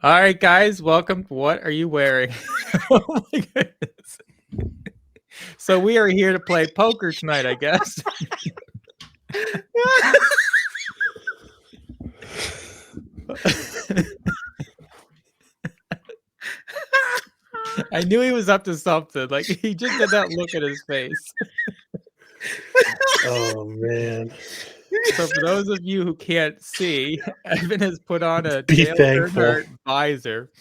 All right, guys, welcome. What are you wearing? Oh my goodness. So we are here to play poker tonight, I guess. I knew he was up to something. Like he just did that look at his face. Oh man. So for those of you who can't see, Evan has put on a Be Dale thankful. Earnhardt visor.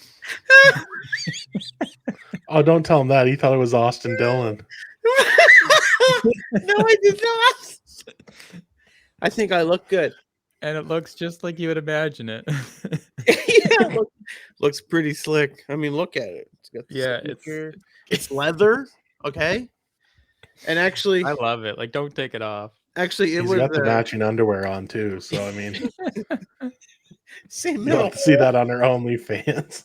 Oh, don't tell him that. He thought it was Austin Dillon. No, I did not. I think I look good. And it looks just like you would imagine it. Yeah, looks pretty slick. I mean, look at it. It's got the Yeah, signature. It's leather. Okay. And actually, I love it. Like, don't take it off. actually, it He's was got the matching underwear on too. So I mean, same you'll have to see that on our OnlyFans.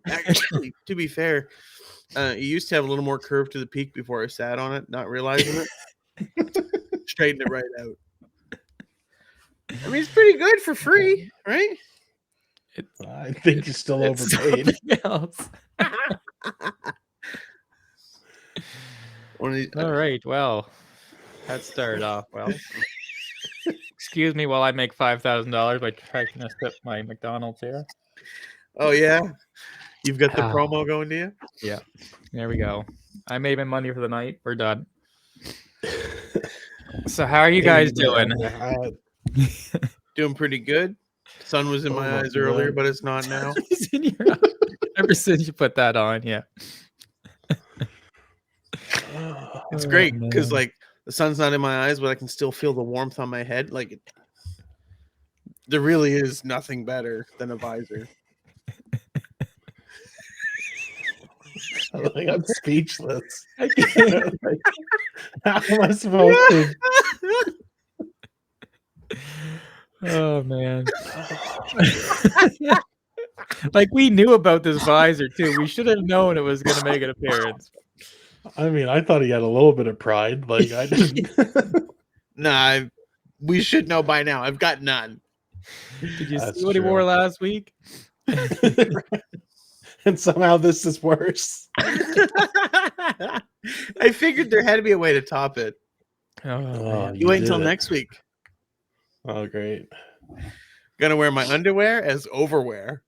Actually, to be fair, it used to have a little more curve to the peak before I sat on it, not realizing it. Straightened it right out. I mean, it's pretty good for free, right? I think you're still overpaid. Else. These, All right. Well, that started off well. Excuse me while I make $5,000 by trying to sip my McDonald's here. Oh yeah, you've got the promo going to you. Yeah, there we go. I made my money for the night. We're done. So how are you guys doing? Doing pretty good. Sun was in my eyes earlier, but it's not now. It's in your eye. Ever since you put that on, yeah. It's great because like the sun's not in my eyes, but I can still feel the warmth on my head. Like there really is nothing better than a visor. Like, I'm speechless. I can't. Like, how am I supposed to? Oh man. Like we knew about this visor too. We should have known it was going to make an appearance. I mean, I thought he had a little bit of pride. Like I didn't. Nah, we should know by now. I've got none. Did you see what he wore last week? And somehow this is worse. I figured there had to be a way to top it. Oh, you wait until next week. Oh, great. Gonna wear my underwear as overwear.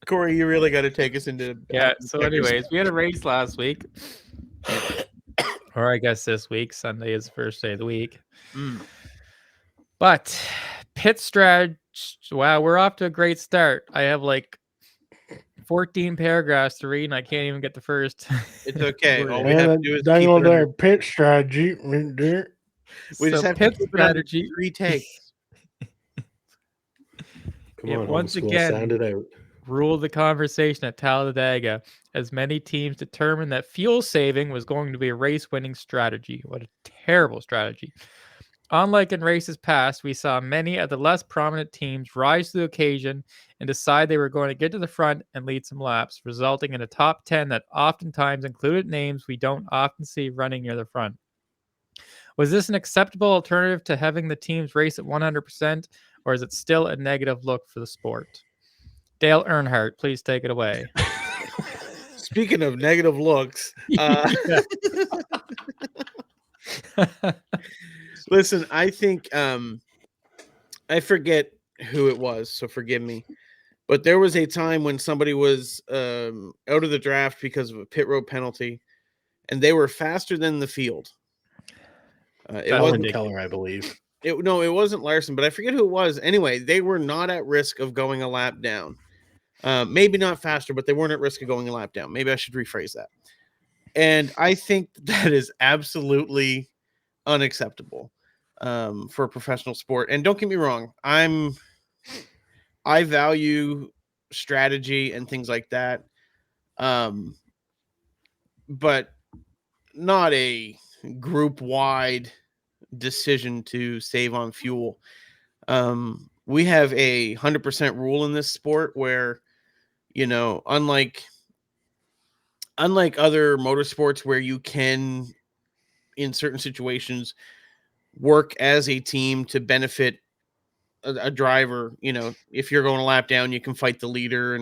Corey, you really got to take us into. Yeah. So, anyways, we had a race last week, or I guess this week. Sunday is the first day of the week. But pit strategy. Wow, we're off to a great start. I have like 14 paragraphs to read, and I can't even get the first. It's okay. All we have to do is keep it their pit strategy. We just have pit strategy. 3 takes. Come on, once again, sound it out. Ruled the conversation at Talladega as many teams determined that fuel saving was going to be a race-winning strategy. What a terrible strategy. Unlike in races past, we saw many of the less prominent teams rise to the occasion and decide they were going to get to the front and lead some laps, resulting in a top 10 that oftentimes included names we don't often see running near the front. Was this an acceptable alternative to having the teams race at 100%, or is it still a negative look for the sport? Dale Earnhardt, please take it away. Speaking of negative looks, listen, I think I forget who it was, so forgive me. But there was a time when somebody was out of the draft because of a pit road penalty, and they were faster than the field. It wasn't Keller, I believe. It wasn't Larson, but I forget who it was. Anyway, they were not at risk of going a lap down. Maybe not faster, but they weren't at risk of going a lap down. Maybe I should rephrase that. And I think that is absolutely unacceptable for a professional sport. And don't get me wrong, I value strategy and things like that, but not a group-wide decision to save on fuel. We have a 100% rule in this sport where, you know, unlike other motorsports where you can, in certain situations, work as a team to benefit a driver. You know, if you're going a lap down, you can fight the leader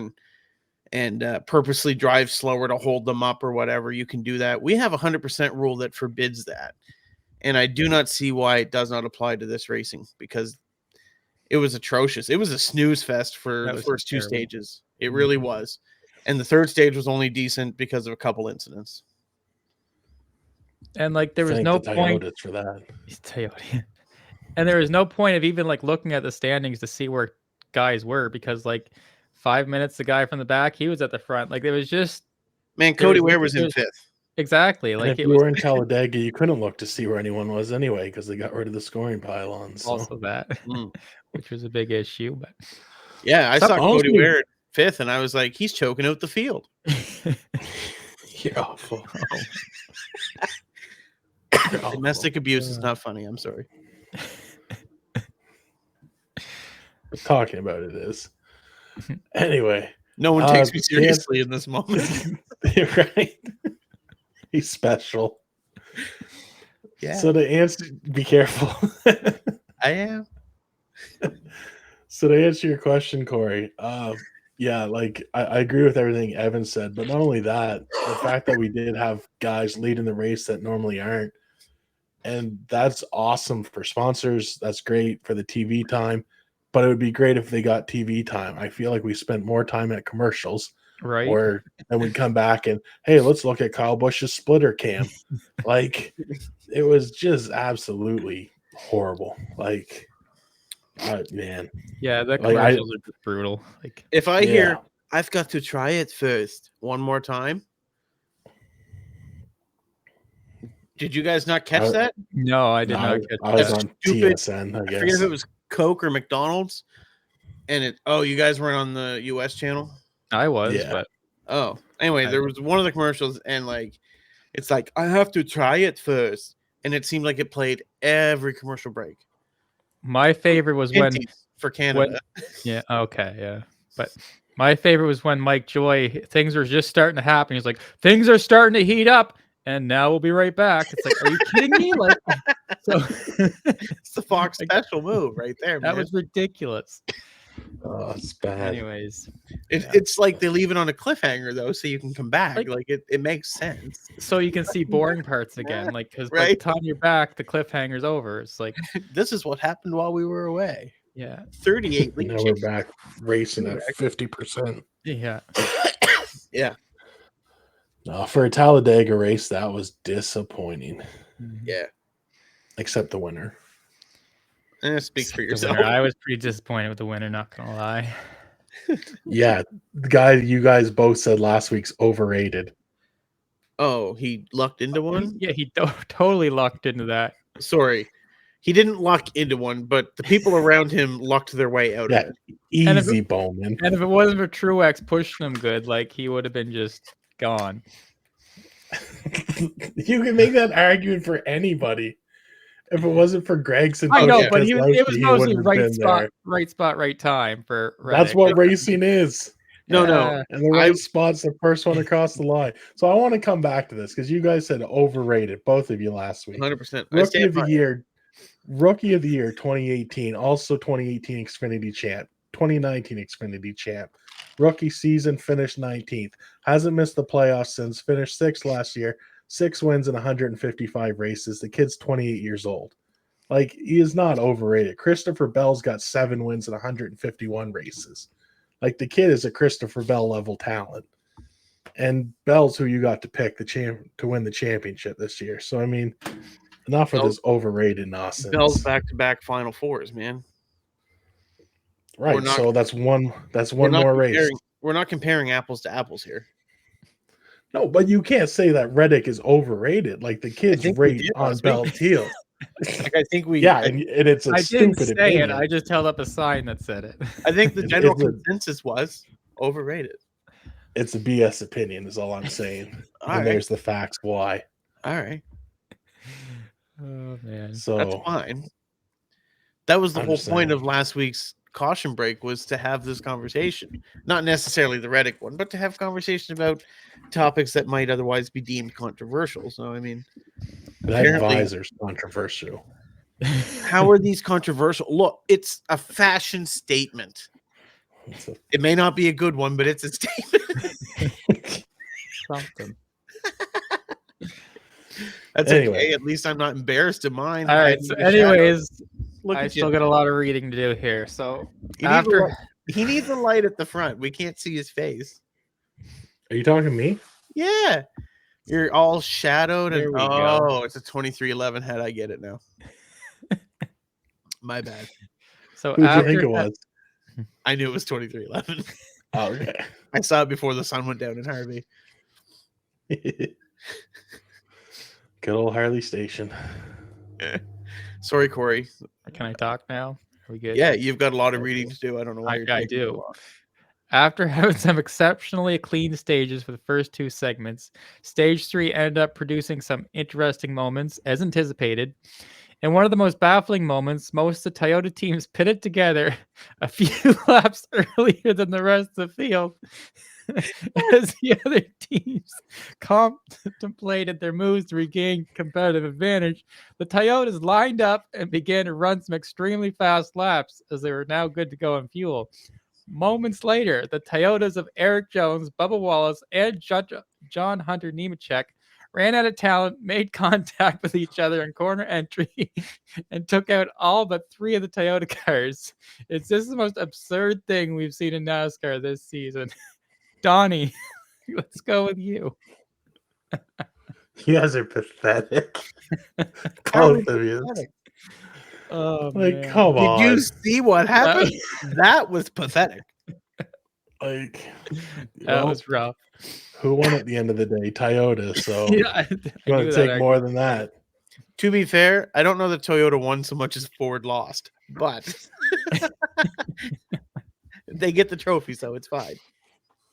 and purposely drive slower to hold them up or whatever. You can do that. We have 100% rule that forbids that. And I do not see why it does not apply to this racing, because it was atrocious. It was a snooze fest for the first two stages. It really was. And the third stage was only decent because of a couple incidents. And like there was Thank no the point Toyotas for that. Toyota. And there was no point of even like looking at the standings to see where guys were, because like 5 minutes the guy from the back, he was at the front. Like it was just Man, Cody Ware was in fifth. Exactly. And Like if it you was were in Talladega, you couldn't look to see where anyone was anyway, because they got rid of the scoring pylons. So. also that, which was a big issue. But yeah, I saw Cody honestly- Ware at fifth, and I was like, he's choking out the field. You're awful. Domestic abuse is not funny. I'm sorry. We're talking about it is. Anyway, No one takes me seriously in this moment. you're right. He's special. Yeah, So to answer, be careful. I am. So to answer your question, Corey, yeah, like I agree with everything Evan said, but not only that, the fact that we did have guys leading the race that normally aren't, and that's awesome for sponsors. That's great for the TV time, but it would be great if they got TV time. I feel like we spent more time at commercials, right. or then we'd come back and, hey, let's look at Kyle Busch's splitter cam. Like, it was just absolutely horrible. Like, man. Yeah, the Like, commercials are just brutal. Like If I Yeah. hear I've got to try it first one more time. Did you guys not catch that? no, I did not catch I was that. on Stupid. TSN, I I forget guess. if it was Coke or McDonald's. And you guys weren't on the US channel? I was, Yeah. but Oh, anyway, there was one of the commercials, and like, it's like, I have to try it first. And it seemed like it played every commercial break. my favorite was when Hinties for Canada. yeah, okay, yeah. But my favorite was when Mike Joy, things were just starting to happen. He's like, things are starting to heat up, and now we'll be right back. It's like, are you kidding me? Like, so It's the Fox special move right there, man. that was ridiculous. Oh, it's bad. Anyways, It's like they leave it on a cliffhanger though, so you can come back. Like- Like it makes sense. so you can see boring parts again. Like, because by the Right. time you're back, the cliffhanger's over. It's like, This is what happened while we were away. yeah, 38 lead Now we're changes. back racing at 50%. yeah. Yeah, No, for a Talladega race, that was disappointing. yeah. Except the winner. Speak for The yourself. winner. I was pretty disappointed with the winner, not gonna lie. Yeah, the guy you guys both said last week's overrated. Oh, he lucked into one? Yeah, he totally lucked into that. Sorry. He didn't luck into one, but the people around him lucked their way out Yeah, of it. And if easy Bowman. And if it wasn't for Truex pushing him good, like he would have been just gone. You can make that argument for anybody. If it wasn't for Gregson, I know, yeah. but it was mostly wouldn't have right been spot, there. right spot, right time for That's Reddick. what racing is. No. And the right spot's the first one across the line. So I want to come back to this because you guys said overrated, both of you last week. 100%. Rookie of the year 2018, also 2018 Xfinity champ, 2019 Xfinity champ. Rookie season finished 19th. Hasn't missed the playoffs since, finished 6th last year, 6 wins in 155 races. The kid's 28 years old. Like, he is not overrated. Christopher Bell's got 7 wins in 151 races. Like, the kid is a Christopher Bell level talent. And Bell's who you got to pick to win the championship this year. So, I mean, enough of this overrated nonsense. Bell's back-to-back Final Fours, man. Right. not- So that's one We're not more race. We're not comparing apples to apples here. No, but you can't say that Reddick is overrated. Like, the kid's think we right did on last Bell's week. heel. Like, I think we. Yeah, I, and it's a I didn't stupid say opinion. it. I just held up a sign that said it. I think the It's general a- consensus was overrated. It's a BS opinion, is all I'm saying. All And right. there's the facts why. All right. Oh man. So That's fine. That was the I'm whole just point saying. of last week's caution break, was to have this conversation. Not necessarily the Reddick one, but to have conversation about topics that might otherwise be deemed controversial. So, I mean, that apparently- visor's controversial. How are these controversial? Look, it's a fashion statement. It may not be a good one, but it's a statement. Something. That's Anyway. okay. At least I'm not embarrassed of mine. All right. hiding So, the shadow. anyways, Look I at still you. got a lot of reading to do here. So He needs a light at the front. We can't see his face. Are you talking to me? Yeah. You're all shadowed. There And we go. it's a 2311 head. I get it now. My bad. So Who'd you after think it was? I knew it was 2311. Oh, okay. I saw it before the sun went down in Harvey. Good old Harley Station. Sorry, Corey. Can I talk now? Are we good? Yeah, you've got a lot of reading to do. I don't know why you're I taking so do. long. After having some exceptionally clean stages for the first two segments, stage 3 ended up producing some interesting moments, as anticipated. In one of the most baffling moments, most of the Toyota teams pitted together a few laps earlier than the rest of the field as the other teams contemplated their moves to regain competitive advantage. The Toyotas lined up and began to run some extremely fast laps as they were now good to go on fuel. Moments later, the Toyotas of Erik Jones, Bubba Wallace, and John Hunter Nemechek ran out of talent, made contact with each other in corner entry, and took out all but 3 of the Toyota cars. It's just the most absurd thing we've seen in NASCAR this season. Donnie, let's go with you. You guys are pathetic. How are we Both of you. pathetic? Oh, Like, man. come Did on. you see what happened? That was pathetic. Like, That well, was rough. who won at the end of the day? Toyota. So Yeah, I you want knew to that take more than that. To be fair, I don't know that Toyota won so much as Ford lost, but they get the trophy, so it's fine.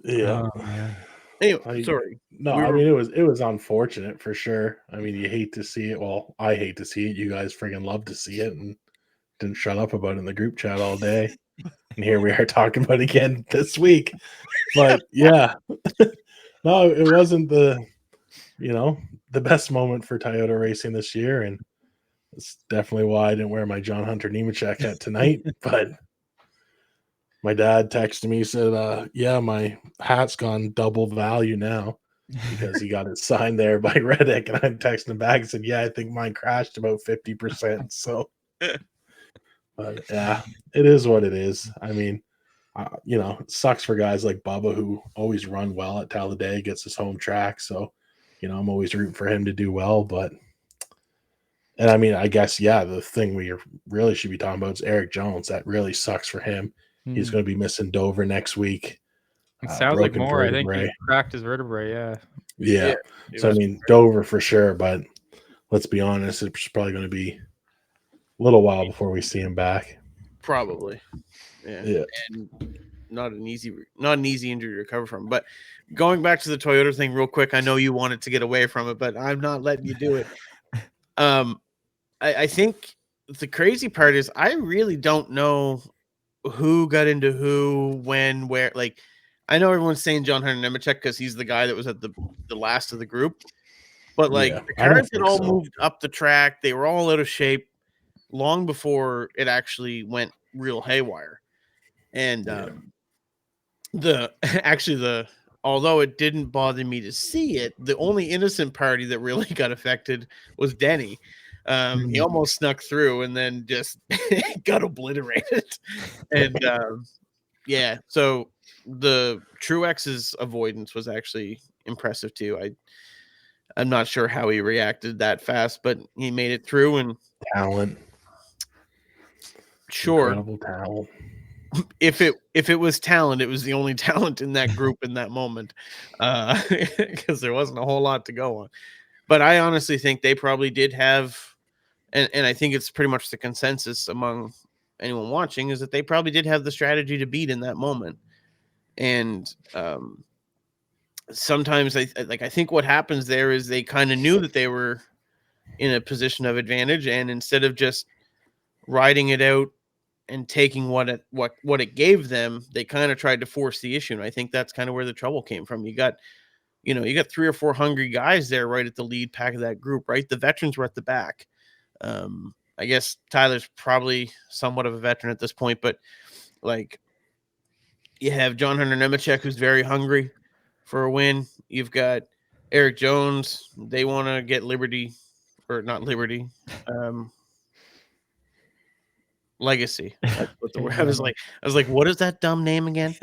Yeah. Oh, man. Anyway, sorry. No, We I were- mean it was unfortunate for sure. I mean, you hate to see it. Well, I hate to see it. You guys friggin' love to see it and didn't shut up about it in the group chat all day. And here we are talking about it again this week. But yeah. No, it wasn't the best moment for Toyota racing this year, and it's definitely why I didn't wear my John Hunter Nemechek hat tonight. But my dad texted me, said, yeah, my hat's gone double value now because he got it signed there by Reddick. And I texted him back and said, yeah, I think mine crashed about 50%. So, but yeah, it is what it is. I mean, it sucks for guys like Bubba who always run well at Talladega, gets his home track. So, I'm always rooting for him to do well. And I mean, I guess, yeah, the thing we really should be talking about is Erik Jones. That really sucks for him. He's going to be missing Dover next week. It sounds like broken more. I think vertebrae. he cracked his vertebrae. Yeah. Yeah. So, I mean, Dover for sure. But let's be honest, it's probably going to be a little while before we see him back. Probably. Yeah. And not an easy injury to recover from. But going back to the Toyota thing real quick, I know you wanted to get away from it, but I'm not letting you do it. I think the crazy part is I really don't know who got into who, when, where. Like, I know everyone's saying John Hunter Nemechek because he's the guy that was at the last of the group. But like the cars had all moved up the track. They were all out of shape long before it actually went real haywire. And although it didn't bother me to see it, the only innocent party that really got affected was Denny. He almost snuck through and then just got obliterated. And so the Truex's avoidance was actually impressive too. I'm not sure how he reacted that fast, but he made it through. And talent. Sure. Incredible talent. If it was talent, it was the only talent in that group in that moment, because there wasn't a whole lot to go on. But I honestly think they probably did have, and I think it's pretty much the consensus among anyone watching, is that they probably did have the strategy to beat in that moment. And sometimes I think what happens there is they kind of knew that they were in a position of advantage, and instead of just riding it out and taking what it gave them, they kind of tried to force the issue. And I think that's kind of where the trouble came from. You got 3 or 4 hungry guys there right at the lead pack of that group, right? The veterans were at the back. I guess Tyler's probably somewhat of a veteran at this point, but like you have John Hunter Nemechek, who's very hungry for a win. You've got Erik Jones. They want to get Liberty, or not Liberty, Legacy. That's what the word. I was like, what is that dumb name again?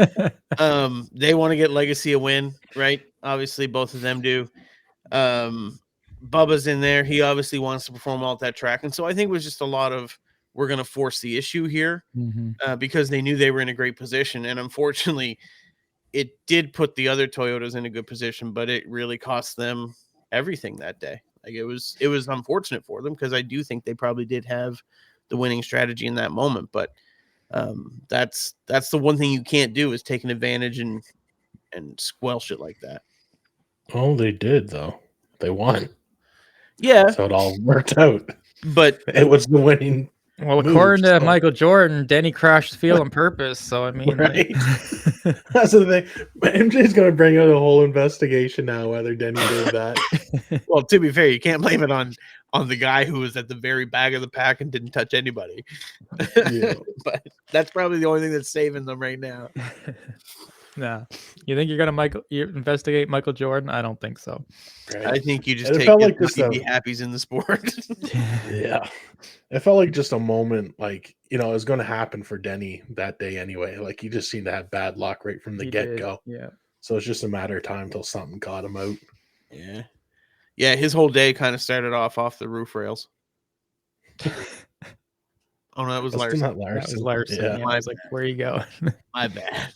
They want to get Legacy a win, right? Obviously, both of them do. Bubba's in there. He obviously wants to perform well at that track, and so I think it was just a lot of we're going to force the issue here because they knew they were in a great position, and unfortunately, it did put the other Toyotas in a good position, but it really cost them everything that day. Like it was unfortunate for them because I do think they probably did have the winning strategy in that moment, but that's the one thing you can't do is take an advantage and squelch it like that. Oh, they did though. They won. Yeah, so it all worked out. But it was the winning. Well, according to Michael Jordan, Denny crashed the field on purpose. So I mean, right? That's the thing. MJ's going to bring out a whole investigation now whether Denny did that. Well, to be fair, you can't blame it on the guy who was at the very back of the pack and didn't touch anybody. Yeah. But that's probably the only thing that's saving them right now. No, you think you're gonna investigate Michael Jordan? I don't think so. Right. I think you just it take felt like just be happies in the sport. Yeah, it felt like just a moment, like it was going to happen for Denny that day anyway. Like he just seemed to have bad luck right from the get go. Yeah, so it's just a matter of time until something got him out. Yeah. His whole day kind of started off the roof rails. Oh no, that was Larson. That was Larson. Yeah. I was like, where are you going? My bad.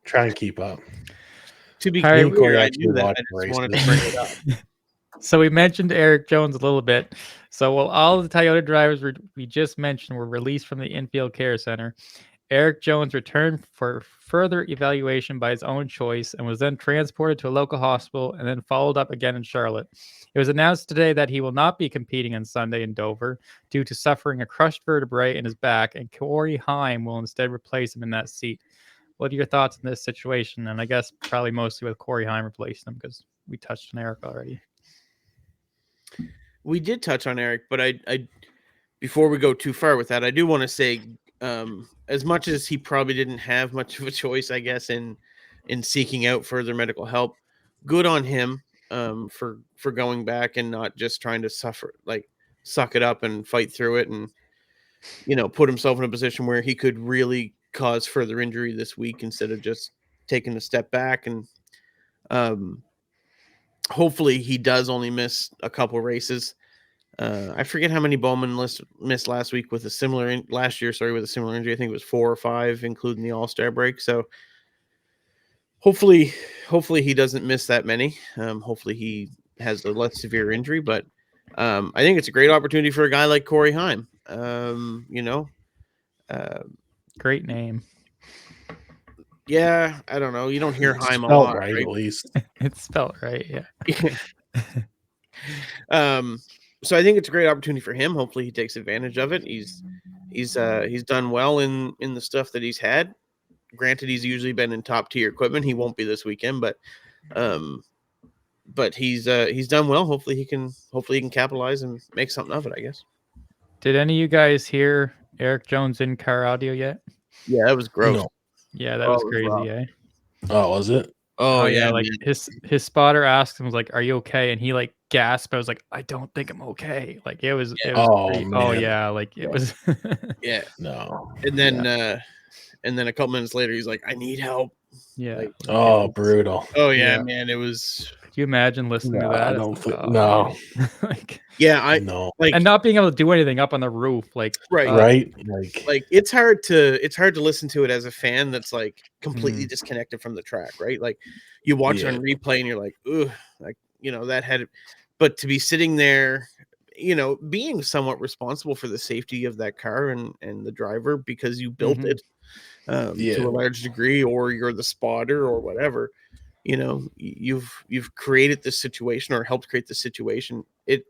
Try and keep up. To be clear, I knew that. I just wanted to bring it up. So we mentioned Erik Jones a little bit. So while all the Toyota drivers we just mentioned were released from the infield care center, Erik Jones returned for further evaluation by his own choice and was then transported to a local hospital and then followed up again in Charlotte. It was announced today that he will not be competing on Sunday in Dover due to suffering a crushed vertebrae in his back, and Corey Heim will instead replace him in that seat. What are your thoughts on this situation? And I guess probably mostly with Corey Heim replacing him because we touched on Erik already. We did touch on Erik, but I before we go too far with that, I do want to say, as much as he probably didn't have much of a choice, I guess, in seeking out further medical help, good on him for going back and not just trying to suck it up and fight through it and put himself in a position where he could really cause further injury this week instead of just taking a step back. And hopefully he does only miss a couple races. I forget how many Bowman missed last week with a similar injury. I think it was 4 or 5, including the All-Star break. So hopefully he doesn't miss that many. Hopefully he has a less severe injury, but I think it's a great opportunity for a guy like Corey Heim. Great name. Yeah, I don't know. You don't hear Heim a lot, right? At least it's spelled right. Yeah. So I think it's a great opportunity for him. Hopefully he takes advantage of it. He's done well in the stuff that he's had. Granted, he's usually been in top tier equipment. He won't be this weekend, but he's done well. Hopefully he can capitalize and make something of it, I guess. Did any of you guys hear Erik Jones in-car audio yet? Yeah, that was gross. No. Yeah, that was crazy, eh? Oh, was it? Oh yeah, like his spotter asked him, was like, "Are you okay?" And he like gasped. I was like, "I don't think I'm okay." Like it was. Yeah, like it was. Yeah. No. And then a couple minutes later, he's like, "I need help." Yeah. Like, brutal. Oh yeah, man, it was. Could you imagine listening to that? I don't no. Like, yeah, and not being able to do anything up on the roof, like right. Like it's hard to listen to it as a fan that's like completely disconnected from the track, right? Like you watch it on replay and you're like, "Ugh," like that had, but to be sitting there, being somewhat responsible for the safety of that car and the driver because you built it to a large degree, or you're the spotter or whatever. You've created this situation or helped create the situation.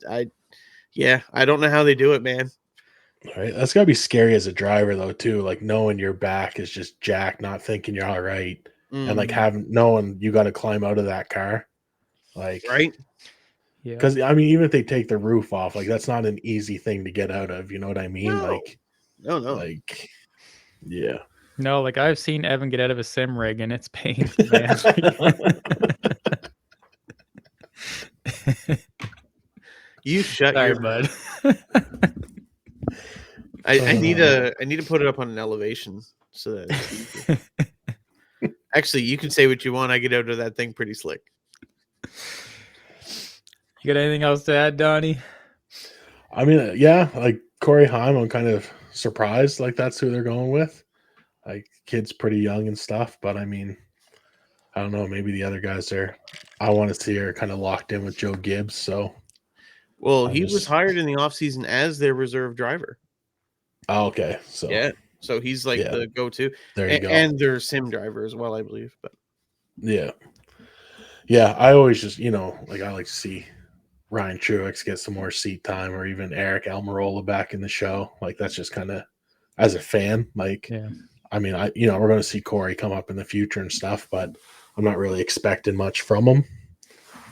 I don't know how they do it, man. Right. That's gotta be scary as a driver though, too. Like knowing your back is just jacked, not thinking you're all right. And like knowing you got to climb out of that car. Like, right. Yeah. Because I mean, even if they take the roof off, like that's not an easy thing to get out of. You know what I mean? No. No. Like, yeah. No, like I've seen Evan get out of a sim rig and it's painful, man. You shut Sorry, your bud. I need to put it up on an elevation so that it's easy. Actually, you can say what you want. I get out of that thing pretty slick. You got anything else to add, Donnie? I mean, yeah, like Corey Haim, I'm kind of surprised. Like that's who they're going with. Like kid's pretty young and stuff, but I mean, I don't know. Maybe the other guys I want to see are kind of locked in with Joe Gibbs. So, Well, he was hired in the offseason as their reserve driver. Oh, okay. So yeah, so he's like the go-to. There you go. And their sim driver as well, I believe. But yeah, I always just I like to see Ryan Truex get some more seat time, or even Erik Almirola back in the show. Like that's just kind of as a fan. Like, I mean, we're going to see Corey come up in the future and stuff, but I'm not really expecting much from him.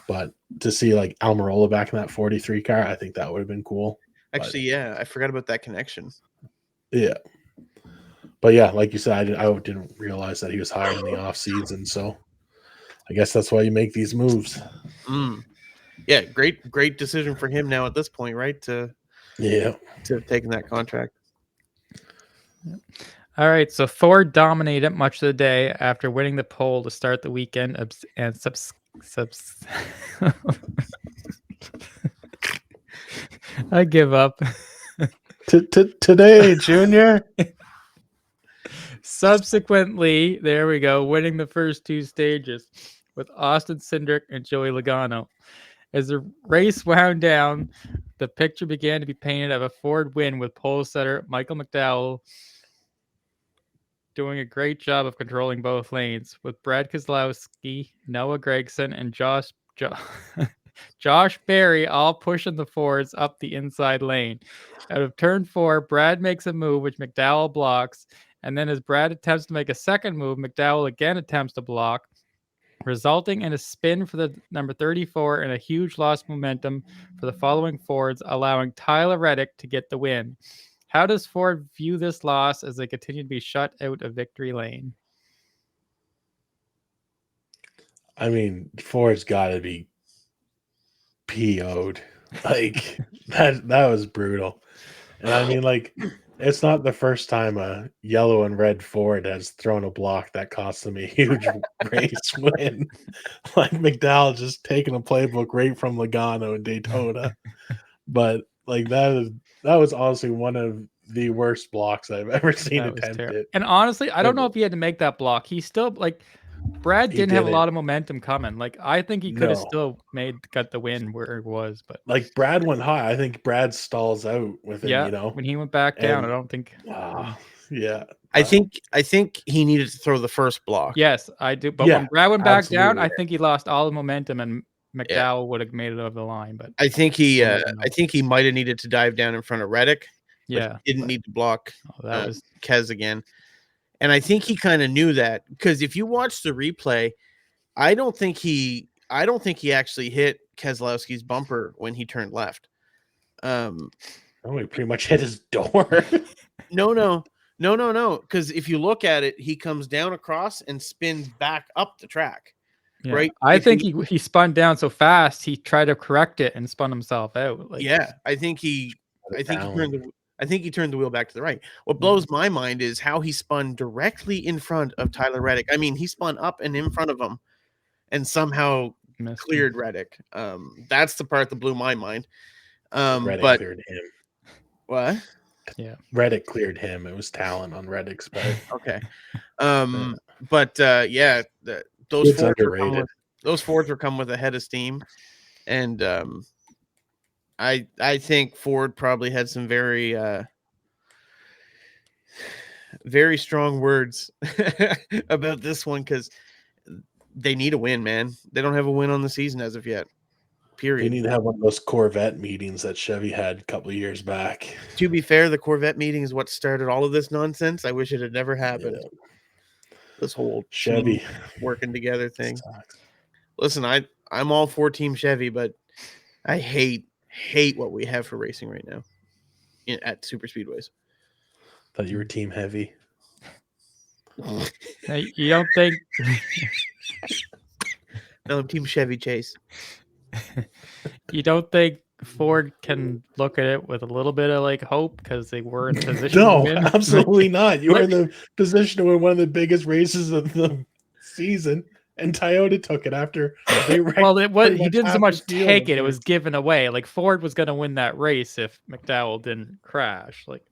But to see like Almirola back in that 43 car, I think that would have been cool. Actually, I forgot about that connection. Yeah. But yeah, like you said, I didn't realize that he was hired in the off season. So I guess that's why you make these moves. Yeah, great decision for him now at this point, right? To have taken that contract. All right, so Ford dominated much of the day after winning the pole to start the weekend and I give up. Today, Junior. Subsequently, there we go, winning the first two stages with Austin Cindric and Joey Logano. As the race wound down, the picture began to be painted of a Ford win with pole setter Michael McDowell doing a great job of controlling both lanes, with Brad Keselowski, Noah Gragson, and Josh Berry all pushing the Fords up the inside lane. Out of turn 4, Brad makes a move which McDowell blocks, and then as Brad attempts to make a second move, McDowell again attempts to block, resulting in a spin for the number 34 and a huge loss of momentum for the following Fords, allowing Tyler Reddick to get the win. How does Ford view this loss as they continue to be shut out of victory lane? I mean, Ford's got to be PO'd. Like that was brutal. And I mean, like, it's not the first time a yellow and red Ford has thrown a block that cost them a huge race win. Like McDowell just taking a playbook right from Logano in Daytona. But like that was honestly one of the worst blocks I've ever seen attempted. And honestly, I don't know if he had to make that block. He still Brad didn't have a lot of momentum coming. Like I think he could have still got the win where it was, but like Brad went high. I think Brad stalls out with him, when he went back down, I don't think I think he needed to throw the first block. Yes, I do. But when Brad went back down, I think he lost all the momentum and McDowell would have made it over the line. But I think he might have needed to dive down in front of Reddick. Yeah. Didn't need to block that was Kez again. And I think he kind of knew that, because if you watch the replay, I don't think he actually hit Keselowski's bumper when he turned left. He pretty much hit his door. No. Because if you look at it, he comes down across and spins back up the track. Yeah. Right. I think he spun down so fast he tried to correct it and spun himself out. I think he turned the wheel back to the right. What blows my mind is how he spun directly in front of Tyler Reddick. I mean, he spun up and in front of him and somehow cleared Reddick. That's the part that blew my mind. Reddick cleared him. What? Yeah. Reddick cleared him. It was talent on Reddick's part. Okay. Those Fords were coming with a head of steam. And I think Ford probably had some very very strong words about this one, because they need a win, man. They don't have a win on the season as of yet. Period. You need to have one of those Corvette meetings that Chevy had a couple of years back. To be fair, the Corvette meeting is what started all of this nonsense. I wish it had never happened. Yeah. This whole Chevy working together thing. Listen, I'm all for Team Chevy, but I hate what we have for racing right now at super speedways. Thought you were team heavy. Now, you don't think No, I'm team Chevy Chase. Ford can look at it with a little bit of like hope because they were in position to No, win? absolutely not. You were in the position to win one of the biggest races of the season, and Toyota took it after they wrecked. Well, it was pretty he didn't so half much the field take of it; it their- was given away. Like Ford was going to win that race if McDowell didn't crash. Like,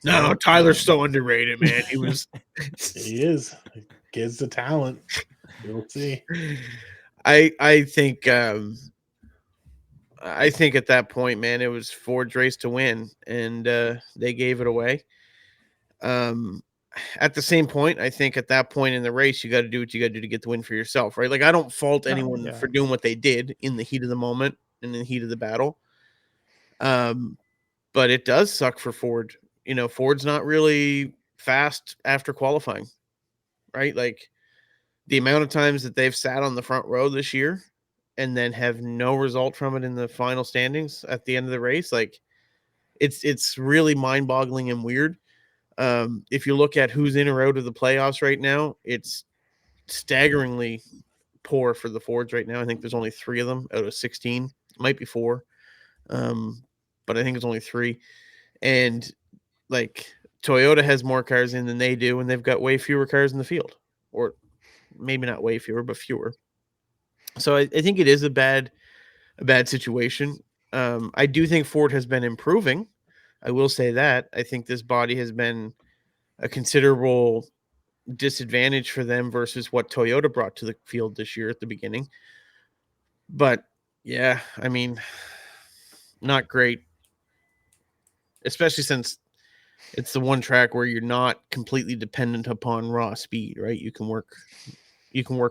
No, Tyler's so underrated, man. He was. He is. Kid's the talent. We'll see. I think at that point, man, it was Ford's race to win, and they gave it away. At the same point, I think at that point in the race, you got to do what you got to do to get the win for yourself, right? Like I don't fault anyone yeah. for doing what they did in the heat of the moment and in the heat of the battle. But it does suck for Ford. You know, Ford's not really fast after qualifying, right? Like the amount of times that they've sat on the front row this year and then have no result from it in the final standings at the end of the race, like it's really mind-boggling and weird. If you look at who's in or out of the playoffs right now, it's staggeringly poor for the Fords right now. I think there's only 3 of them out of 16. It might be 4, but I think it's only 3. And like Toyota has more cars in than they do, and they've got way fewer cars in the field, or maybe not way fewer, but fewer. So I think it is a bad situation. I do think Ford has been improving. I will say that. I think this body has been a considerable disadvantage for them versus what Toyota brought to the field this year at the beginning. But yeah, I mean, not great, especially since it's the one track where you're not completely dependent upon raw speed, right? You can work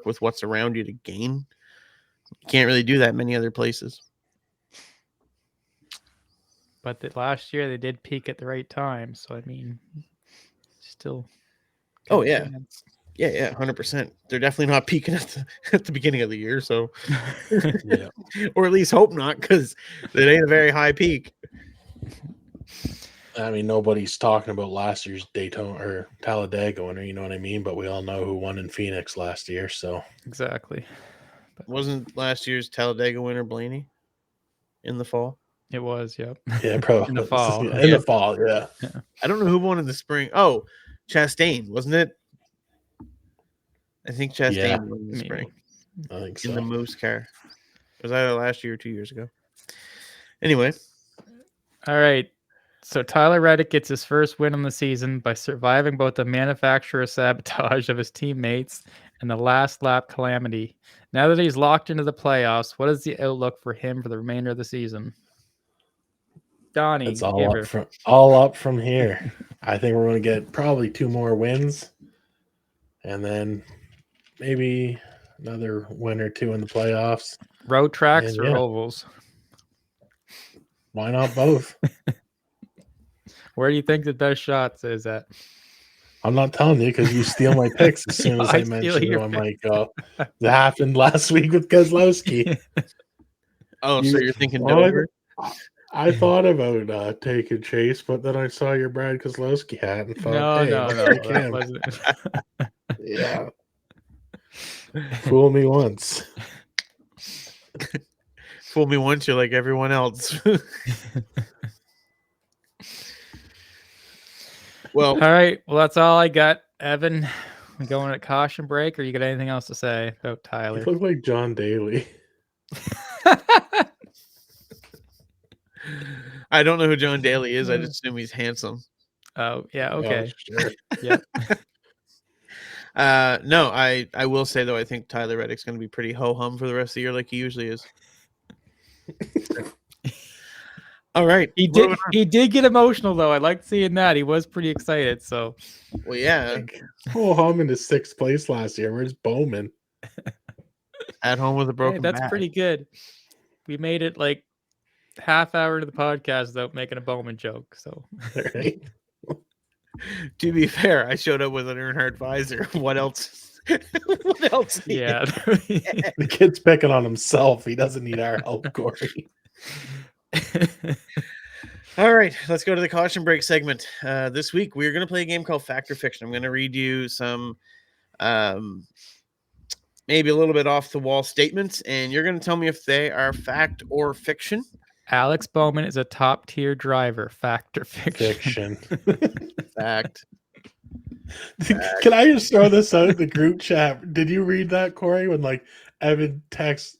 with what's around you to gain. You can't really do that many other places. But last year they did peak at the right time, so I mean, still. Oh yeah, chance. Yeah, 100%. They're definitely not peaking at the beginning of the year, so Yeah, or at least hope not, because it ain't a very high peak. I mean, nobody's talking about last year's Daytona or Talladega winner, you know what I mean? But we all know who won in Phoenix last year, so exactly. But wasn't last year's Talladega winner Blaney in the fall? It was, yep. Yeah, probably in the fall. In the fall, yeah. I don't know who won in the spring. Oh, Chastain, wasn't it? I think Chastain won in the spring. I think so. In the Moose car. Was that last year or 2 years ago? Anyway. All right. So Tyler Reddick gets his first win on the season by surviving both the manufacturer sabotage of his teammates and the last lap calamity. Now that he's locked into the playoffs, what is the outlook for him for the remainder of the season? Donnie, it's all up from here. I think we're going to get probably 2 more wins, and then maybe another win or 2 in the playoffs. Road tracks or ovals? Why not both? Where do you think the best shots is at? I'm not telling you because you steal my picks as soon as I mention them. I'm like, that happened last week with Keselowski. So you're thinking Dover? I thought about taking Chase, but then I saw your Brad Keselowski hat and thought, no, that wasn't. Yeah. Fool me once. Fool me once, you're like everyone else. Well, all right. Well, that's all I got. Evan, we going at caution break, or you got anything else to say about Tyler? You look like John Daly. I don't know who John Daly is. I just assume he's handsome. Oh, yeah. Okay. Oh, sure. Yep. No, I will say, though, I think Tyler Reddick's going to be pretty ho-hum for the rest of the year like he usually is. All right. He did get emotional, though. I liked seeing that. He was pretty excited. So, well, yeah. Like, ho-hum into 6th place last year. Where's Bowman? At home with a broken that's back. Pretty good. We made it like half hour to the podcast without making a Bowman joke. So, right. To be fair, I showed up with an Earnhardt visor. What else What else? Yeah. The kid's picking on himself. He doesn't need our help, Corey. All right, let's go to the caution break segment. This week we're going to play a game called Fact or Fiction. I'm going to read you some maybe a little bit off the wall statements, and you're going to tell me if they are fact or fiction. Alex Bowman is a top tier driver. Fact or fiction? Fact. Can I just throw this out in the group chat? Did you read that, Corey? When like Evan texts,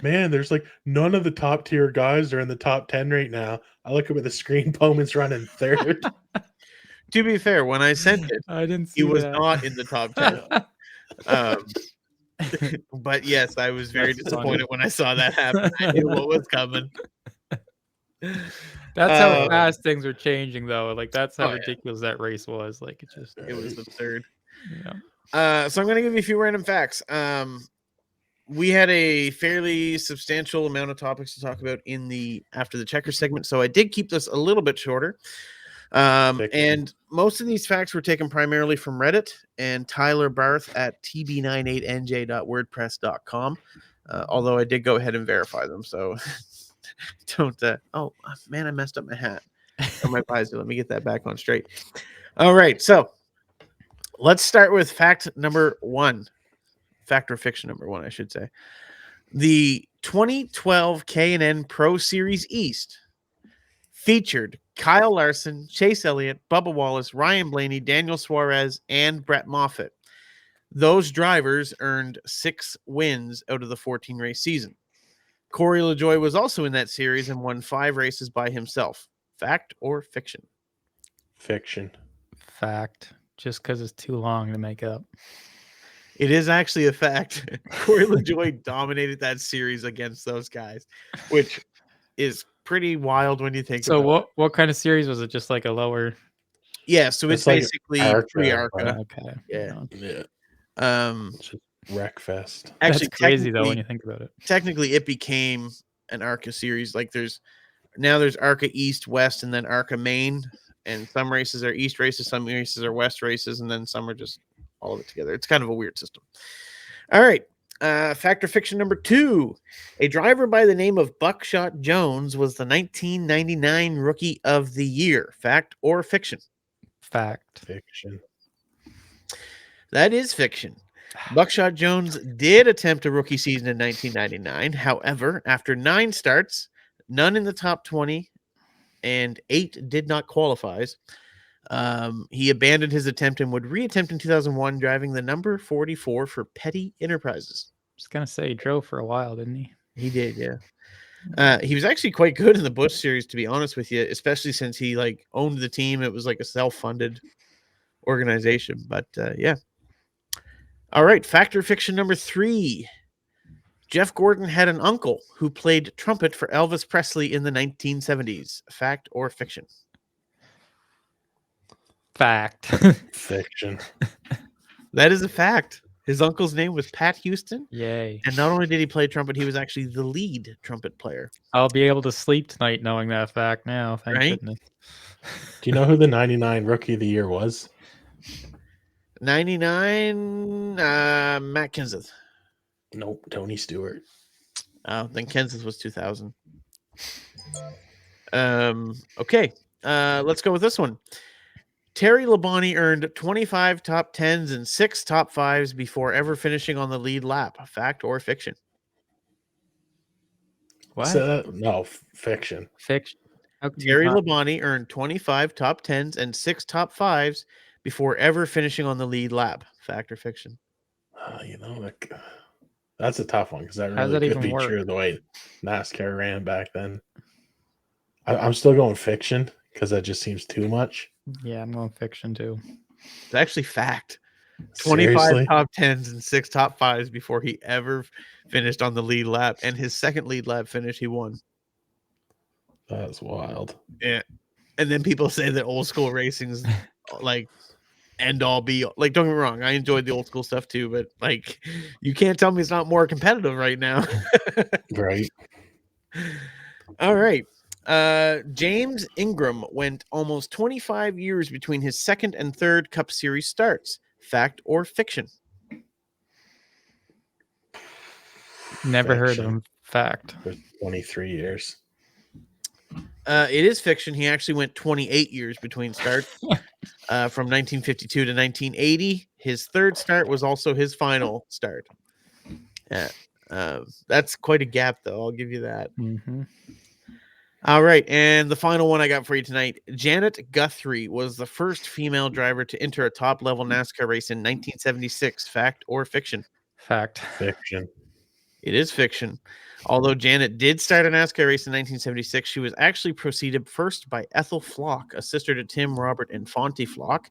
man, there's like none of the top tier guys are in the top 10 right now. I look up at the screen, Bowman's running third. To be fair, when I sent it, I didn't see he was that. not in the top 10. But yes, I was very disappointed when I saw that happen. I knew what was coming. That's how fast things are changing, though. Like that's how Oh, yeah. ridiculous that race was. Like It was absurd. Yeah. So I'm going to give you a few random facts. We had a fairly substantial amount of topics to talk about after the checker segment, so I did keep this a little bit shorter. And most of these facts were taken primarily from Reddit and Tyler Barth at tb98nj.wordpress.com. Although I did go ahead and verify them, so don't. Oh man, I messed up my hat or my visor. Let me get that back on straight. All right, so let's start with fact number one. Fact or fiction number one, I should say. The 2012 K&N Pro Series East featured Kyle Larson, Chase Elliott, Bubba Wallace, Ryan Blaney, Daniel Suarez, and Brett Moffitt. Those drivers earned 6 wins out of the 14-race season. Corey LaJoie was also in that series and won 5 races by himself. Fact or fiction? Fiction. Fact. Just because it's too long to make up. It is actually a fact. Corey LaJoie dominated that series against those guys, which is pretty wild when you think about it. What kind of series was it? Just like a lower? Yeah, so it's like basically Arca, pre-Arca. Okay. Yeah. Yeah. It's just Wreckfest. Actually, that's crazy though when you think about it. Technically, it became an Arca series. Like there's Arca East, West, and then Arca Main. And some races are East races, some races are West races, and then some are just all of it together. It's kind of a weird system. All right. Fact or fiction number 2. A driver by the name of Buckshot Jones was the 1999 Rookie of the Year. Fact or fiction? Fact. Fiction. That is fiction. Buckshot Jones did attempt a rookie season in 1999. However, after 9 starts, none in the top 20, and 8 did not qualify. He abandoned his attempt and would reattempt in 2001, driving the number 44 for Petty Enterprises. I was gonna say he drove for a while, didn't he? He did, yeah. He was actually quite good in the Busch series, to be honest with you, especially since he like owned the team. It was like a self-funded organization, but yeah. All right, fact or fiction number 3. Jeff Gordon had an uncle who played trumpet for Elvis Presley in the 1970s. Fact or fiction? Fact. Fiction. That is a fact. His uncle's name was Pat Houston. Yay. And not only did he play trumpet, he was actually the lead trumpet player. I'll be able to sleep tonight knowing that fact now. Thank goodness. Do you know who the 99 Rookie of the Year was? 99, Matt Kenseth. Nope, Tony Stewart. Then Kenseth was 2000. Okay, let's go with this one. Terry Labonte earned 25 top 10s and 6 top 5s before ever finishing on the lead lap. Fact or fiction? What? No, fiction. Fiction. Terry Labonte earned 25 top 10s and 6 top 5s before ever finishing on the lead lap. Fact or fiction? That's a tough one because that really could be true the way NASCAR ran back then. I'm still going fiction because that just seems too much. Yeah, I'm going fiction too. It's actually fact. 25 Seriously? top 10s and 6 top 5s before he ever finished on the lead lap. And his second lead lap finish, he won. That's wild. Yeah. And then people say that old school racing's like end all be all. Like, don't get me wrong, I enjoyed the old school stuff too, but like you can't tell me it's not more competitive right now. Right. All right. James Ingram went almost 25 years between his second and third Cup Series starts. Fact or fiction? Never heard of Fiction. him. Fact. For 23 years. It is fiction. He actually went 28 years between starts. From 1952 to 1980. His third start was also his final start. Yeah. That's quite a gap, though. I'll give you that. Mm-hmm. All right. And the final one I got for you tonight. Janet Guthrie was the first female driver to enter a top-level NASCAR race in 1976. Fact or fiction? Fact. Fiction. It is fiction. Although Janet did start a NASCAR race in 1976, she was actually preceded first by Ethel Flock, a sister to Tim, Robert, and Fonty Flock.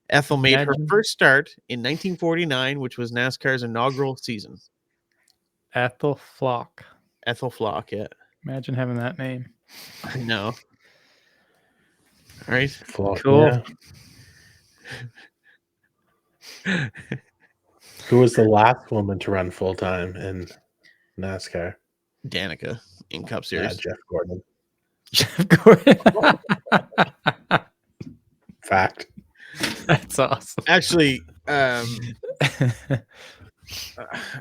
Ethel made her first start in 1949, which was NASCAR's inaugural season. Ethel Flock. Ethel Flock, yeah. Imagine having that name. I know. All right. Flock, Cool. Yeah. Who was the last woman to run full time in NASCAR? Danica in Cup Series. Jeff Gordon. Jeff Gordon. Fact. That's awesome. Actually, I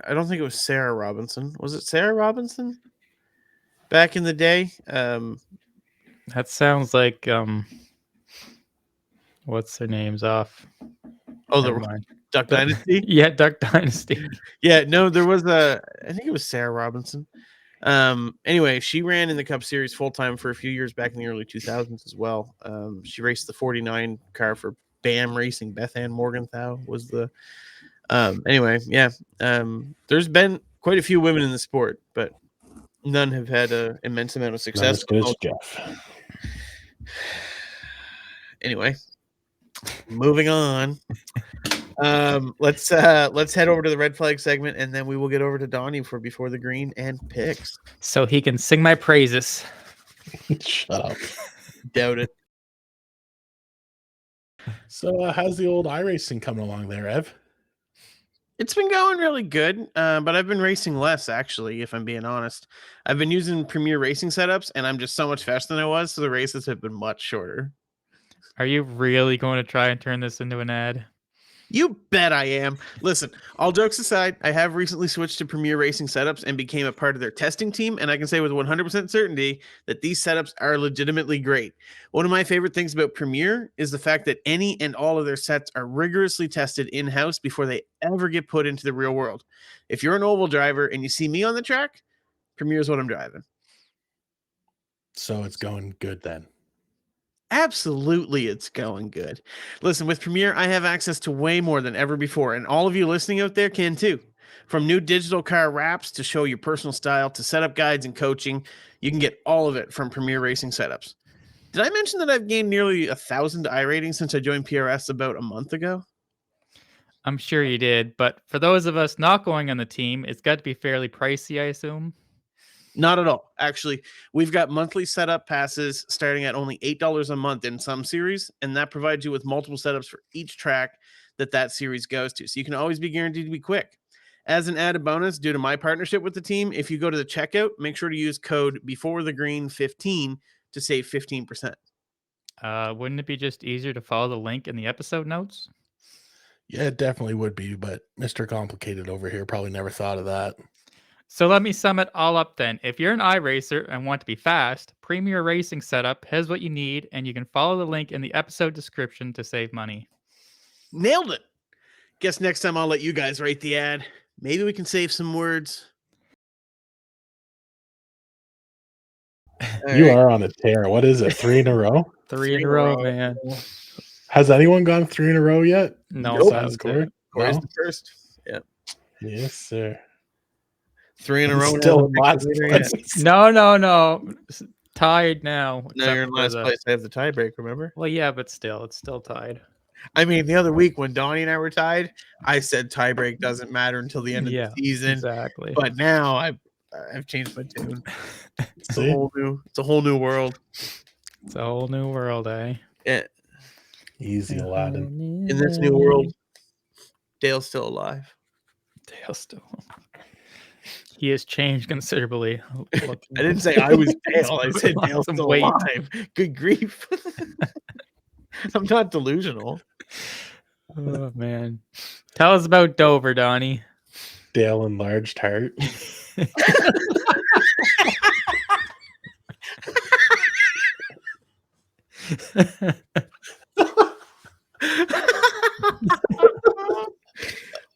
don't think it was Sarah Robinson. Was it Sarah Robinson back in the day? That sounds like what's their names off? Oh, Never the mind. Duck Dynasty. Yeah, Duck Dynasty. Yeah, no, there was I think it was Sarah Robinson. Anyway, she ran in the Cup Series full time for a few years back in the early 2000s as well. She raced the 49 car for BAM Racing. Beth Ann Morgenthau was the. Anyway, yeah. There's been quite a few women in the sport, but none have had an immense amount of success. Jeff. Anyway, moving on. Let's head over to the red flag segment, and then we will get over to Donnie for Before the Green and picks. So he can sing my praises. Shut up. Doubt it. So how's the old iRacing coming along there, Ev? It's been going really good, but I've been racing less, actually, if I'm being honest. I've been using Premier Racing setups, and I'm just so much faster than I was, so the races have been much shorter. Are you really going to try and turn this into an ad? You bet I am. Listen, all jokes aside, I have recently switched to Premier Racing setups and became a part of their testing team, and I can say with 100% certainty that these setups are legitimately great. One of my favorite things about Premier is the fact that any and all of their sets are rigorously tested in-house before they ever get put into the real world. If you're an oval driver and you see me on the track, Premier is what I'm driving. So it's going good then. Absolutely, it's going good. Listen, with Premier, I have access to way more than ever before, and all of you listening out there can too. From new digital car wraps to show your personal style to setup guides and coaching, you can get all of it from Premier Racing Setups. Did I mention that I've gained nearly 1,000 iRatings since I joined PRS about a month ago? I'm sure you did, but for those of us not going on the team, it's got to be fairly pricey, I assume. Not at all. Actually, we've got monthly setup passes starting at only $8 a month in some series, and that provides you with multiple setups for each track that series goes to. So you can always be guaranteed to be quick. As an added bonus, due to my partnership with the team, if you go to the checkout, make sure to use code BEFORETHEGREEN15 to save 15%. Wouldn't it be just easier to follow the link in the episode notes? Yeah, it definitely would be, but Mr. Complicated over here probably never thought of that. So let me sum it all up then. If you're an iRacer and want to be fast, Premier Racing Setup has what you need, and you can follow the link in the episode description to save money. Nailed it. Guess next time I'll let you guys write the ad. Maybe we can save some words. You are on a tear. What is it? 3 in a row? Three in a row, man. Has anyone gone 3 in a row yet? No, Nope. that was Corey? it. Corey's No? the first. Yeah. Yes, sir. 3 in a row. Still in last place. No. Tied now. No, except you're in for last place. I have the tiebreak, remember? Well, yeah, but still, it's still tied. I mean, the other week when Donnie and I were tied, I said tiebreak doesn't matter until the end of the season. Exactly. But now I've changed my tune. It's a whole new world. It's a whole new world, eh? Yeah. Easy, Aladdin. In this new world, Dale's still alive. Dale's still. He has changed considerably. I didn't say I was Dale. I said Dale's still alive. Good grief. I'm not delusional. Oh man. Tell us about Dover, Donnie. Dale enlarged heart.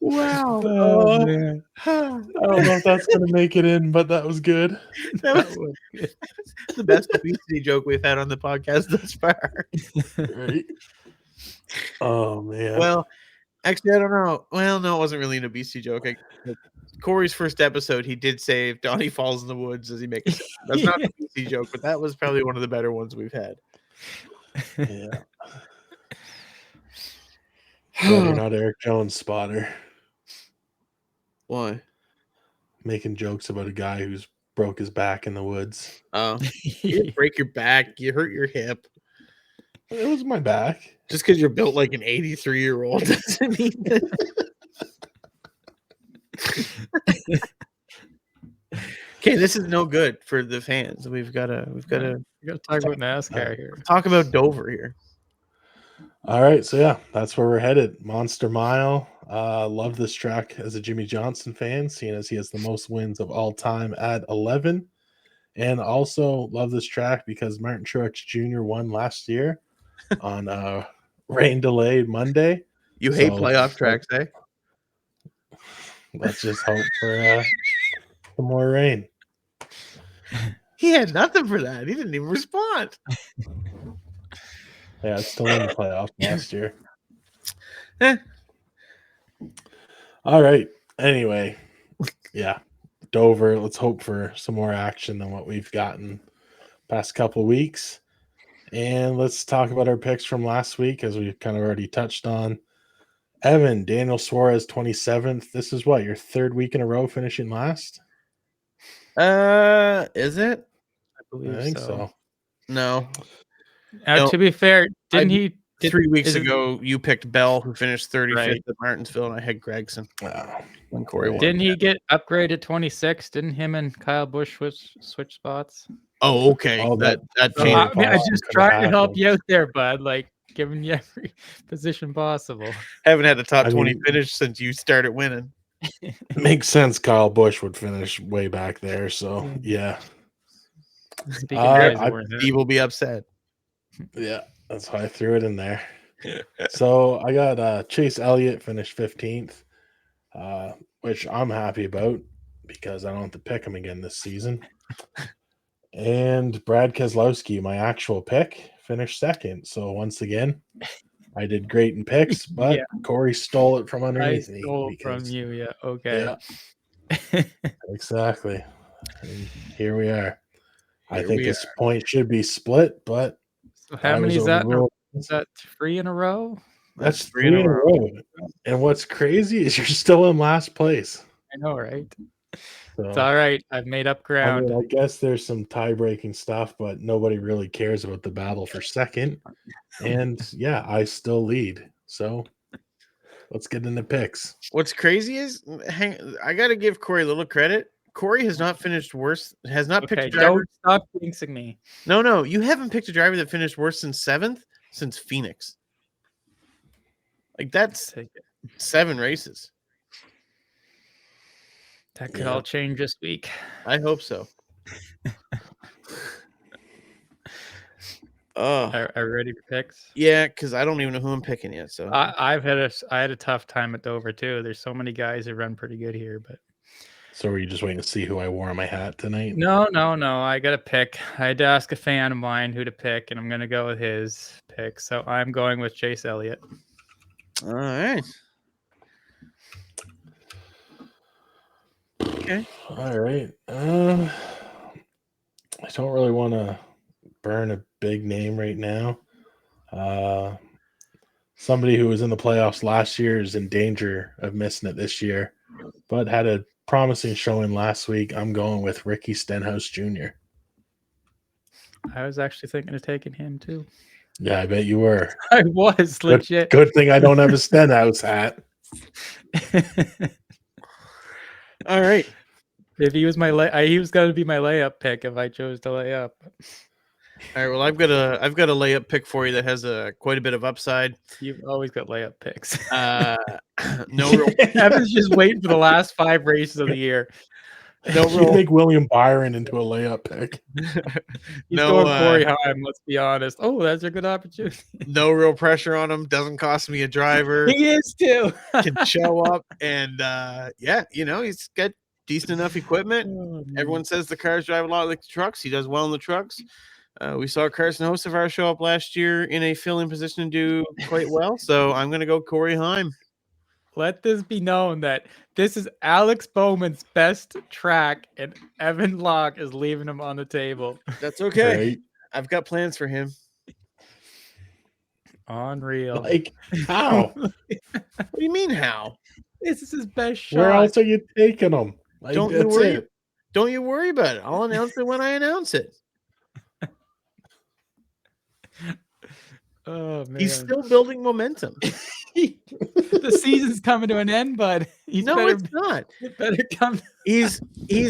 Wow. Oh, man. I don't know if that's going to make it in, but that was good. That was the best obesity joke we've had on the podcast thus far. Right? Oh, man. Well, actually, I don't know. Well, no, it wasn't really an obesity joke. Corey's first episode, he did say if Donnie falls in the woods, does he make a sound? That's not an obesity joke, but that was probably one of the better ones we've had. Yeah. Glad you're not Eric Jones' spotter. Why? Making jokes about a guy who's broke his back in the woods. Oh, you didn't break your back. You hurt your hip. It was my back. Just because you're built like an 83-year-old doesn't mean that. Okay, this is no good for the fans. We've got to talk about NASCAR here. talk about Dover here. All right, so yeah, that's where we're headed. Monster Mile. Love this track as a Jimmy Johnson fan, seeing as he has the most wins of all time at 11. And also love this track because Martin Truex Jr. won last year on rain delayed Monday. You hate playoff tracks, eh? Let's just hope for some more rain. He had nothing for that. He didn't even respond. Yeah, it's still in the playoffs last year. All right. Anyway, yeah, Dover. Let's hope for some more action than what we've gotten past couple of weeks. And let's talk about our picks from last week, as we kind of already touched on. Evan, Daniel Suarez, 27th. This is what, your third week in a row finishing last? Is it? I think so. No. No. To be fair, didn't he? 3 weeks ago, you picked Bell, who finished 35th Right. at Martinsville, and I had Gregson. When Corey won. Didn't he get upgraded 26? Didn't him and Kyle Busch switch spots? Oh, okay. Oh, that that changed. I just could've tried to help happened. you out there, bud. Like giving you every position possible. Haven't had a top 20 mean- finish since you started winning. Makes sense. Kyle Busch would finish way back there. So, yeah. Speaking of guys I- who weren't He there. will be upset. Yeah, that's why I threw it in there. So I got Chase Elliott finished 15th, which I'm happy about because I don't have to pick him again this season. And Brad Keselowski, my actual pick, finished second. So once again, I did great in picks, but Yeah. Corey stole it from I underneath me. stole it from because- you. Yeah. Okay. Yeah, exactly. And here we are. I Here think we this point should be split, but So how I many was is that? overruled. Is that 3 in a row? That's 3 in a row. And what's crazy is you're still in last place. I know, right? So, It's all right. I've made up I ground. mean, I guess there's some tie-breaking stuff, but nobody really cares about the battle for second. And yeah, I still lead. So let's get into picks. What's crazy is, I got to give Corey a little credit. Corey has not finished worse. Has not picked Okay, a driver. don't stop jinxing me. No, you haven't picked a driver that finished worse than 7th since Phoenix. Like that's Take it. 7 races. That could Yeah. all change this week. I hope so. Oh, Are you ready for picks? yeah, because I don't even know who I'm picking yet. So I had a tough time at Dover too. There's so many guys who run pretty good here, but So were you just waiting to see who I wore on my hat tonight? no. I got to pick. I had to ask a fan of mine who to pick, and I'm going to go with his pick. So I'm going with Chase Elliott. all right. Okay. All right. I don't really want to burn a big name right now. Somebody who was in the playoffs last year is in danger of missing it this year, but had a promising showing last week. I'm going with Ricky Stenhouse Jr. I was actually thinking of taking him too. Yeah, I bet you were. I was legit. Good thing I don't have a Stenhouse hat. All right. If he was he was going to be my layup pick if I chose to lay up. All right. Well, I've got a layup pick for you that has quite a bit of upside. You've always got layup picks. No real. I was just waiting for the last 5 races of the year. No You real, make William Byron into a layup pick. He's no, going Corey Heim, let's be honest. Oh, that's a good opportunity. no real pressure on him. Doesn't cost me a driver. He is too. Can show up and yeah, he's got decent enough equipment. Oh, man. Everyone says the cars drive a lot like the trucks. He does well in the trucks. We saw Carson Hocevar show up last year in a filling position and do quite well. So I'm going to go Corey Heim. Let this be known that this is Alex Bowman's best track, and Evan Locke is leaving him on the table. That's okay. Right? I've got plans for him. Unreal. Like, how? What do you mean how? This is his best shot. Where else are you taking them? Like, Don't you that's worry. it. Don't you worry about it. I'll announce it when I announce it. Oh man, He's still building momentum. the season's coming to an end, bud. No, it's not. Better come. He's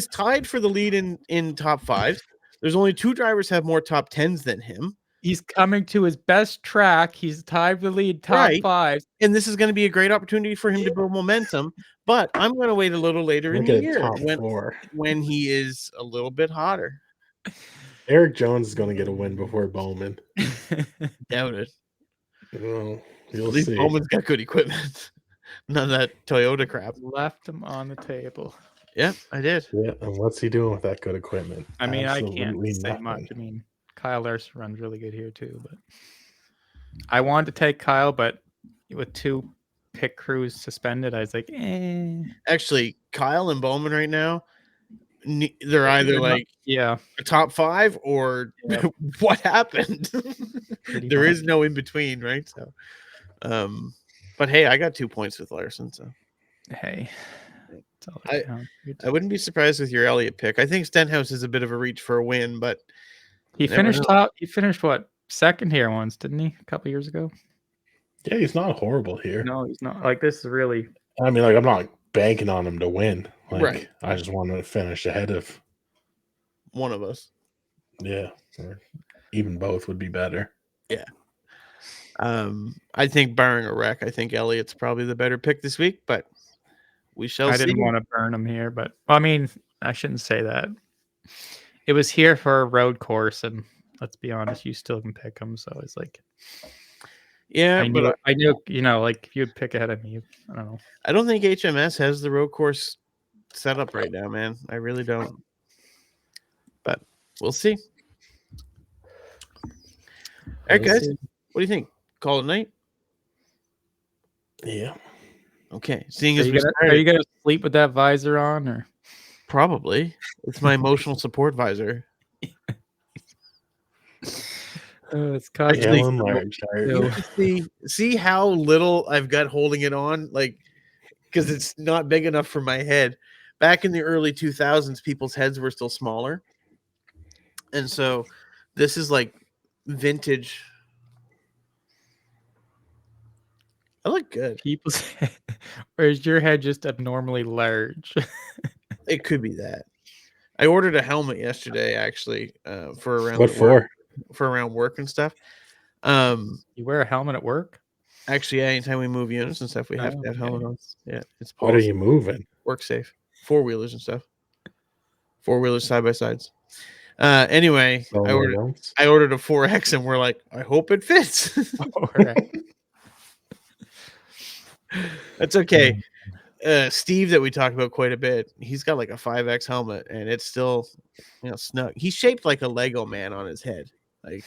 tied for the lead in top fives. There's only 2 drivers have more top 10s than him. He's coming to his best track. He's tied for the lead top Right. 5. And this is going to be a great opportunity for him to build momentum. But I'm going to wait a little later in Look the at year top 4. when he is a little bit hotter. Eric Jones is going to get a win before Bowman. Doubt it. Well, At you'll least see. Bowman's got good equipment. None of that Toyota crap. Left him on the table. Yeah, I did. Yeah, and what's he doing with that good equipment? I mean, I can't Absolutely say nothing. much. I mean, Kyle Larson runs really good here too, but I wanted to take Kyle, but with 2 pit crews suspended, I was like, Actually, Kyle and Bowman right now, they're either like yeah, a top 5 or Yeah. what happened. Pretty There much. is no in between, right? So, but hey, I got 2 points with Larson, so hey, that's all that counts. I wouldn't be surprised with your Elliott pick. I think Stenhouse is a bit of a reach for a win, but He never finished know. top. He finished what, second here once, didn't he? A couple years ago. Yeah, he's not horrible here. No, he's not. Like, this is really. I mean, like, I'm not banking on him to win. Like, Right. I just want to finish ahead of, one of us. yeah, or even both would be better. I think barring a wreck, I think Elliott's probably the better pick this week, but we shall I see. didn't want to burn him here, but I mean, I shouldn't say that. It was here for a road course, and let's be honest, you still can pick him. So it's like, Yeah, I but knew, like if you'd pick ahead of me, I don't know. I don't think HMS has the road course set up right now, man. I really don't. But we'll see. All right, We'll guys, see. what do you think? Call it night? Yeah. Okay. Seeing Are as you we gonna, started, are you gonna sleep with that visor on, or probably it's my emotional support visor. it's causing Actually, Alan me Large, sorry. to- You can see how little I've got holding it on, like, because it's not big enough for my head. Back in the early 2000s, people's heads were still smaller, and so this is like vintage. I look good. people's head, or is your head just abnormally large? It could be that. I ordered a helmet yesterday, actually, for around What for? for around work and stuff. You wear a helmet at work? Actually, yeah, anytime we move units and stuff, we have Oh, to have okay. helmet on. Yeah, it's What are policy. you moving? Work safe. 4-wheelers and stuff. 4-wheelers side by sides. Anyway, Oh, I ordered a 4X and we're like, I hope it fits. All right. That's okay. Steve, that we talked about quite a bit, he's got like a 5X helmet and it's still, snug. He's shaped like a Lego man on his head. Like,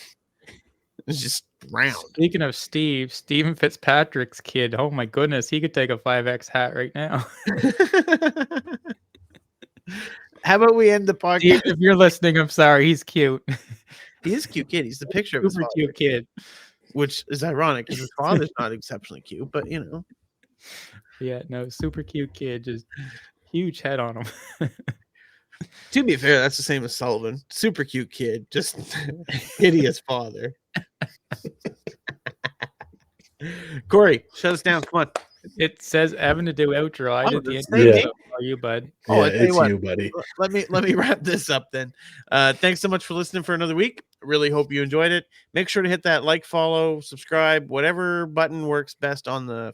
it's just round. Speaking of Steve, Steven Fitzpatrick's kid, oh my goodness, he could take a 5X hat right now. How about we end the podcast? Steve, if you're listening, I'm sorry. He's cute. He is a cute kid. He's the picture of his Super father, cute kid. which is ironic because his father's not exceptionally cute, but Yeah, no, super cute kid. Just huge head on him. To be fair, that's the same as Sullivan. Super cute kid, just hideous father. Corey, shut us down. Come on. It says Evan to do outro. I did the that's intro. me? So are you, bud? Oh, I Yeah, tell you it's what. you, buddy. Let me wrap this up then. Thanks so much for listening for another week. Really hope you enjoyed it. Make sure to hit that like, follow, subscribe, whatever button works best on the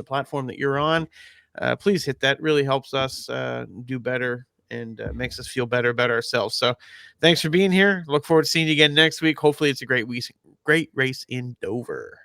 platform that you're on. Please hit that. Really helps us do better and makes us feel better about ourselves. So thanks for being here. Look forward to seeing you again next week. Hopefully it's a great race in Dover.